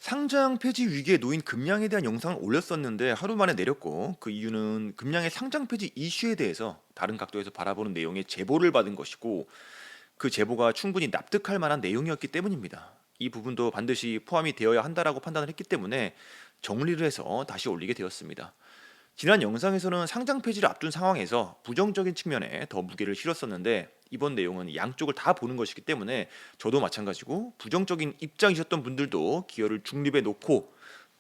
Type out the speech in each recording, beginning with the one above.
상장 폐지 위기에 놓인 금양에 대한 영상을 올렸었는데 하루 만에 내렸고, 그 이유는 금양의 상장 폐지 이슈에 대해서 다른 각도에서 바라보는 내용의 제보를 받은 것이고, 그 제보가 충분히 납득할 만한 내용이었기 때문입니다. 이 부분도 반드시 포함이 되어야 한다라고 판단을 했기 때문에 정리를 해서 다시 올리게 되었습니다. 지난 영상에서는 상장 폐지를 앞둔 상황에서 부정적인 측면에 더 무게를 실었었는데, 이번 내용은 양쪽을 다 보는 것이기 때문에 저도 마찬가지고 부정적인 입장이셨던 분들도 기여를 중립에 놓고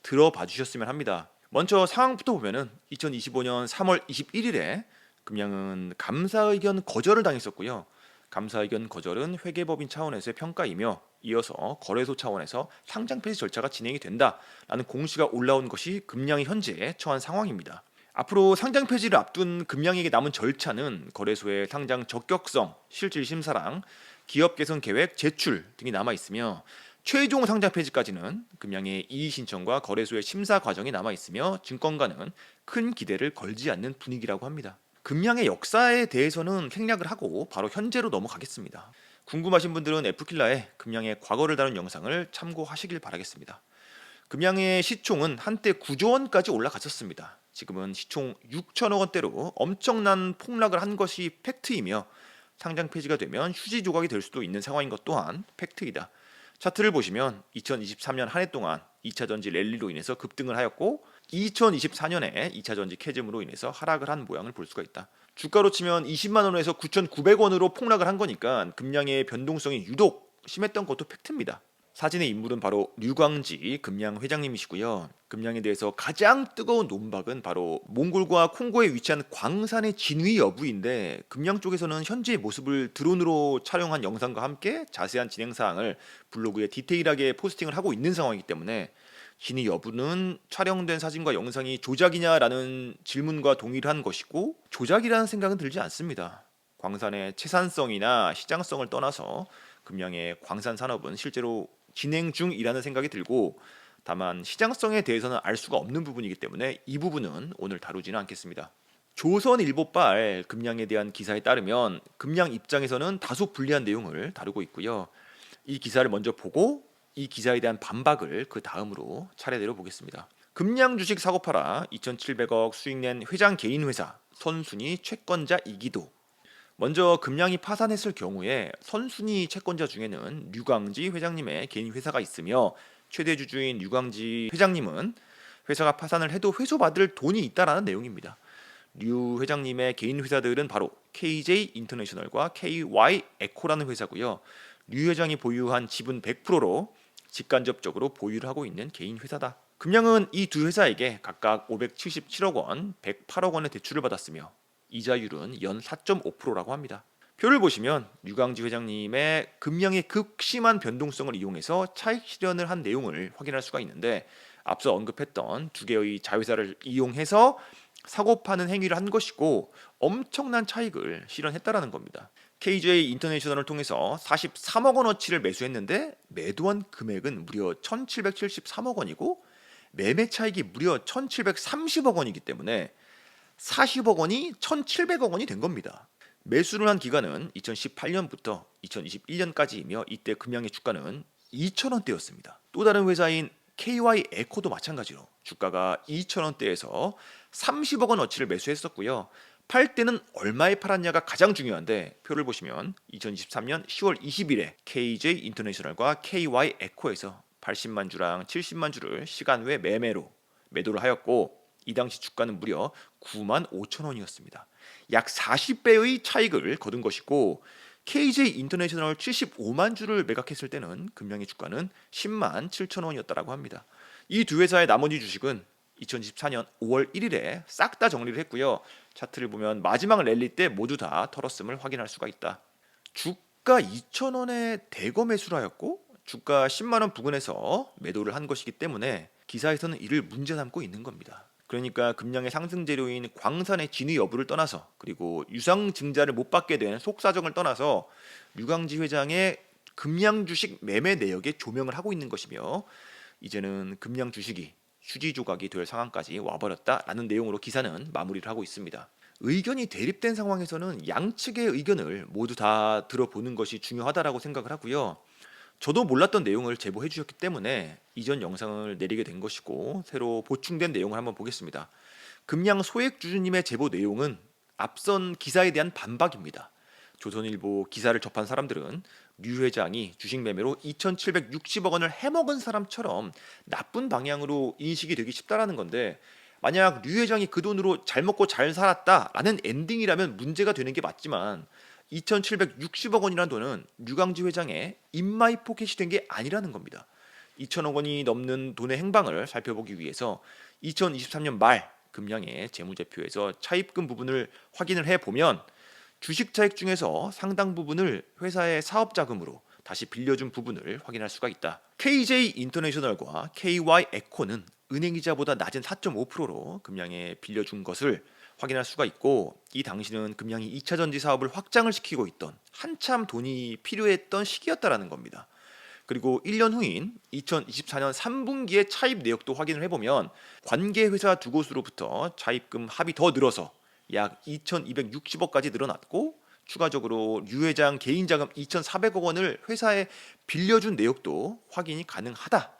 들어봐 주셨으면 합니다. 먼저 상황부터 보면은 2025년 3월 21일에 금양은 감사 의견 거절을 당했었고요. 감사 의견 거절은 회계법인 차원에서의 평가이며, 이어서 거래소 차원에서 상장 폐지 절차가 진행이 된다라는 공시가 올라온 것이 금양이 현재 처한 상황입니다. 앞으로 상장 폐지를 앞둔 금양에게 남은 절차는 거래소의 상장 적격성, 실질 심사랑 기업 개선 계획 제출 등이 남아 있으며, 최종 상장 폐지까지는 금양의 이의 신청과 거래소의 심사 과정이 남아 있으며, 증권가는 큰 기대를 걸지 않는 분위기라고 합니다. 금양의 역사에 대해서는 생략을 하고 바로 현재로 넘어가겠습니다. 궁금하신 분들은 F킬라의 금양의 과거를 다룬 영상을 참고하시길 바라겠습니다. 금양의 시총은 한때 9조 원까지 올라갔었습니다. 지금은 시총 6천억 원대로 엄청난 폭락을 한 것이 팩트이며, 상장 폐지가 되면 휴지 조각이 될 수도 있는 상황인 것 또한 팩트이다. 차트를 보시면 2023년 한 해 동안 2차전지 랠리로 인해서 급등을 하였고, 2024년에 2차전지 캐즘으로 인해서 하락을 한 모양을 볼 수가 있다. 주가로 치면 20만 원에서 9,900원으로 폭락을 한 거니까 금양의 변동성이 유독 심했던 것도 팩트입니다. 사진의 인물은 바로 류광지 금양 회장님이시고요. 금양에 대해서 가장 뜨거운 논박은 바로 몽골과 콩고에 위치한 광산의 진위 여부인데, 금양 쪽에서는 현재의 모습을 드론으로 촬영한 영상과 함께 자세한 진행 사항을 블로그에 디테일하게 포스팅을 하고 있는 상황이기 때문에, 진위 여부는 촬영된 사진과 영상이 조작이냐라는 질문과 동일한 것이고, 조작이라는 생각은 들지 않습니다. 광산의 채산성이나 시장성을 떠나서 금양의 광산 산업은 실제로 진행 중이라는 생각이 들고, 다만 시장성에 대해서는 알 수가 없는 부분이기 때문에 이 부분은 오늘 다루지는 않겠습니다. 조선일보발 금양에 대한 기사에 따르면 금양 입장에서는 다소 불리한 내용을 다루고 있고요. 이 기사를 먼저 보고 이 기사에 대한 반박을 그 다음으로 차례대로 보겠습니다. 금양 주식 사고 팔아 2,700억 수익 낸 회장 개인 회사 선순위 채권자이기도. 먼저 금양이 파산했을 경우에 선순위 채권자 중에는 류광지 회장님의 개인 회사가 있으며, 최대 주주인 류광지 회장님은 회사가 파산을 해도 회수받을 돈이 있다라는 내용입니다. 류 회장님의 개인 회사들은 바로 KJ 인터내셔널과 KY 에코라는 회사고요. 류 회장이 보유한 지분 100%로 직간접적으로 보유를 하고 있는 개인 회사다. 금양은 이 두 회사에게 각각 577억 원, 108억 원의 대출을 받았으며 이자율은 연 4.5%라고 합니다. 표를 보시면 류광지 회장님의 금양의 극심한 변동성을 이용해서 차익 실현을 한 내용을 확인할 수가 있는데, 앞서 언급했던 두 개의 자회사를 이용해서 사고 파는 행위를 한 것이고 엄청난 차익을 실현했다라는 겁니다. KJ 인터내셔널을 통해서 43억 원어치를 매수했는데 매도한 금액은 무려 1,773억 원이고 매매 차익이 무려 1,730억 원이기 때문에 40억 원이 1,700억 원이 된 겁니다. 매수를 한 기간은 2018년부터 2021년까지이며, 이때 금양의 주가는 2,000원대였습니다. 또 다른 회사인 KY 에코도 마찬가지로 주가가 2,000원대에서 30억 원어치를 매수했었고요. 팔 때는 얼마에 팔았냐가 가장 중요한데, 표를 보시면 2023년 10월 20일에 KJ 인터내셔널과 KY 에코에서 80만 주랑 70만 주를 시간 외 매도를 하였고, 이 당시 주가는 무려 9만 5천 원이었습니다. 약 40배의 차익을 거둔 것이고, KJ 인터내셔널 75만 주를 매각했을 때는 금양의 주가는 10만 7천 원이었다라고 합니다. 이 두 회사의 나머지 주식은 2024년 5월 1일에 싹 다 정리를 했고요. 차트를 보면 마지막 랠리 때 모두 다 털었음을 확인할 수가 있다. 주가 2,000원에 대거 매수를 하였고 주가 10만 원 부근에서 매도를 한 것이기 때문에 기사에서는 이를 문제 삼고 있는 겁니다. 그러니까 금양의 상승 재료인 광산의 진위 여부를 떠나서, 그리고 유상 증자를 못 받게 된 속사정을 떠나서 류광지 회장의 금양 주식 매매 내역에 조명을 하고 있는 것이며, 이제는 금양 주식이 휴지 조각이 될 상황까지 와버렸다라는 내용으로 기사는 마무리를 하고 있습니다. 의견이 대립된 상황에서는 양측의 의견을 모두 다 들어보는 것이 중요하다라고 생각을 하고요. 저도 몰랐던 내용을 제보해 주셨기 때문에 이전 영상을 내리게 된 것이고 새로 보충된 내용을 한번 보겠습니다. 금양 소액주주님의 제보 내용은 앞선 기사에 대한 반박입니다. 조선일보 기사를 접한 사람들은 류 회장이 주식 매매로 2,760억 원을 해먹은 사람처럼 나쁜 방향으로 인식이 되기 쉽다라는 건데, 만약 류 회장이 그 돈으로 잘 먹고 잘 살았다라는 엔딩이라면 문제가 되는 게 맞지만 2,760억 원이라는 돈은 류광지 회장의 인마이 포켓이 된 게 아니라는 겁니다. 2천억 원이 넘는 돈의 행방을 살펴보기 위해서 2023년 말 금양의 재무제표에서 차입금 부분을 확인을 해보면 주식 차익 중에서 상당 부분을 회사의 사업 자금으로 다시 빌려준 부분을 확인할 수가 있다. KJ 인터내셔널과 KY 에코는 은행이자보다 낮은 4.5%로 금양에 빌려준 것을 확인할 수가 있고, 이 당시는 금양이 2차 전지 사업을 확장을 시키고 있던 한참 돈이 필요했던 시기였다라는 겁니다. 그리고 1년 후인 2024년 3분기의 차입 내역도 확인을 해보면 관계 회사 두 곳으로부터 차입금 합이 더 늘어서 약 2,260억까지 늘어났고, 추가적으로 류 회장 개인 자금 2,400억 원을 회사에 빌려준 내역도 확인이 가능하다.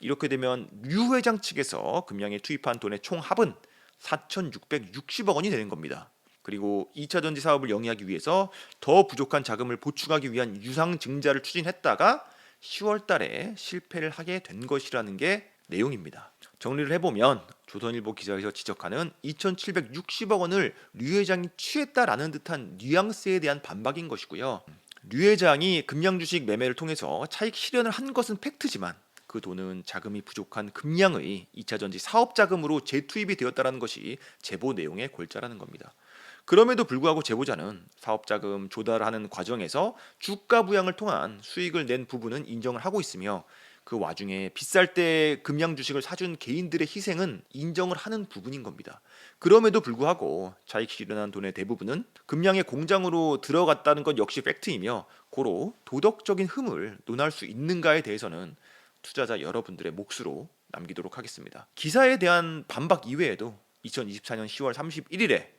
이렇게 되면 류 회장 측에서 금양에 투입한 돈의 총 합은 4,660억 원이 되는 겁니다. 그리고 2차 전지 사업을 영위하기 위해서 더 부족한 자금을 보충하기 위한 유상 증자를 추진했다가 10월 달에 실패를 하게 된 것이라는 게 내용입니다. 정리를 해보면 조선일보 기사에서 지적하는 2,760억 원을 류 회장이 취했다라는 듯한 뉘앙스에 대한 반박인 것이고요. 류 회장이 금양 주식 매매를 통해서 차익 실현을 한 것은 팩트지만 그 돈은 자금이 부족한 금양의 2차 전지 사업 자금으로 재투입이 되었다는 것이 제보 내용의 골자라는 겁니다. 그럼에도 불구하고 제보자는 사업자금 조달하는 과정에서 주가 부양을 통한 수익을 낸 부분은 인정을 하고 있으며, 그 와중에 비쌀 때 금양 주식을 사준 개인들의 희생은 인정을 하는 부분인 겁니다. 그럼에도 불구하고 차익 실현한 돈의 대부분은 금양의 공장으로 들어갔다는 것 역시 팩트이며, 고로 도덕적인 흠을 논할 수 있는가에 대해서는 투자자 여러분들의 몫으로 남기도록 하겠습니다. 기사에 대한 반박 이외에도 2024년 10월 31일에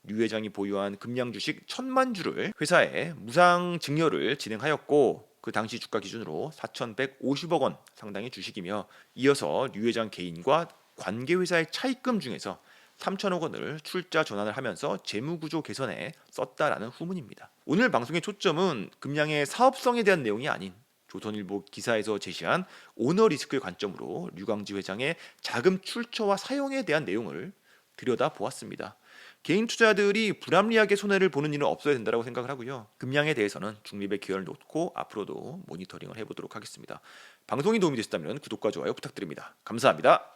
류 회장이 보유한 금양 주식 1,000만 주를 회사에 무상 증여를 진행하였고, 그 당시 주가 기준으로 4,150억 원 상당의 주식이며, 이어서 류 회장 개인과 관계 회사의 차입금 중에서 3천억 원을 출자 전환을 하면서 재무구조 개선에 썼다라는 후문입니다. 오늘 방송의 초점은 금양의 사업성에 대한 내용이 아닌 조선일보 기사에서 제시한 오너 리스크의 관점으로 류광지 회장의 자금 출처와 사용에 대한 내용을 들여다보았습니다. 개인 투자들이 불합리하게 손해를 보는 일은 없어야 된다고 생각을 하고요. 금양에 대해서는 중립의 기여를 놓고 앞으로도 모니터링을 해보도록 하겠습니다. 방송이 도움이 되셨다면 구독과 좋아요 부탁드립니다. 감사합니다.